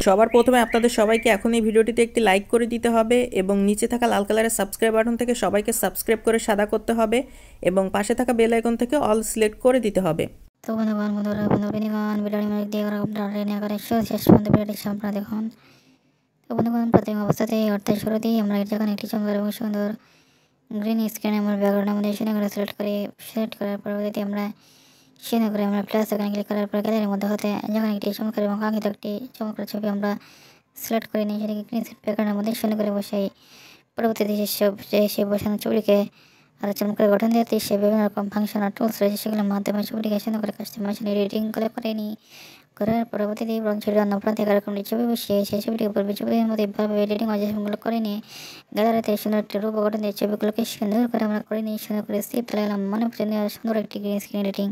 সবার প্রথমে আপনাদের সবাইকে এখন এই ভিডিওটিতে একটি লাইক করে দিতে হবে এবং নিচে থাকা লাল কালারের সাবস্ক্রাইব বাটন থেকে সবাইকে সাবস্ক্রাইব করে সাদা করতে হবে এবং পাশে থাকা বেল আইকন থেকে অল সিলেক্ট করে দিতে হবে। তো বন্ধুগণ ভিডিওটি মনোযোগ দিয়ে আপনারা শেষ পর্যন্ত ভিডিওটি আপনারা দেখুন। তো বন্ধুগণ প্রথম অবস্থাতেই অর্থাৎ শুরুতেই আমরা যখন একটি চমৎকার এবং সুন্দর গ্রিন স্ক্রিনে আমার ব্যাকগ্রাউন্ডের মধ্যে করে সিলেক্ট করার পরবর্তীতে আমরা করে আমরা প্লাস এখানে ক্লিক করার পর গ্যালারির মধ্যে হতে যখন একটি চমৎকার এবং কাঙ্ক্ষিত একটি চমৎকার ছবি আমরা সিলেক্ট করে নিই, সেটাকে গ্রিন ব্যাকগ্রাউন্ডের মধ্যে করে বসাই। পরবর্তীতে সেই বসানো ছবিটিকে আরও চমৎকার গঠন দিতে সে বিভিন্ন রকম ফাংশন আর টুলস রয়েছে, সেগুলোর মাধ্যমে ছবিটিকে সুন্দর করে কাস্টমাইজেশন এডিটিং করে নিই। করার পরবর্তীতে এবং ছবির অন্য প্রান্তে এরকমটি ছবি বসিয়ে সেই ছবিটির উপর ছবির মধ্যে ভাবে এডিটিং অবজেক্টগুলো করে নিয়ে গ্যালারিতে সুন্দর একটি রূপ গঠন দিয়ে ছবিগুলোকে সুন্দর করে আমরা করে নিই। সুন্দর করে সেভ চলে গেলাম, মনে হচ্ছে সুন্দর একটি গ্রিন স্ক্রিন এডিটিং।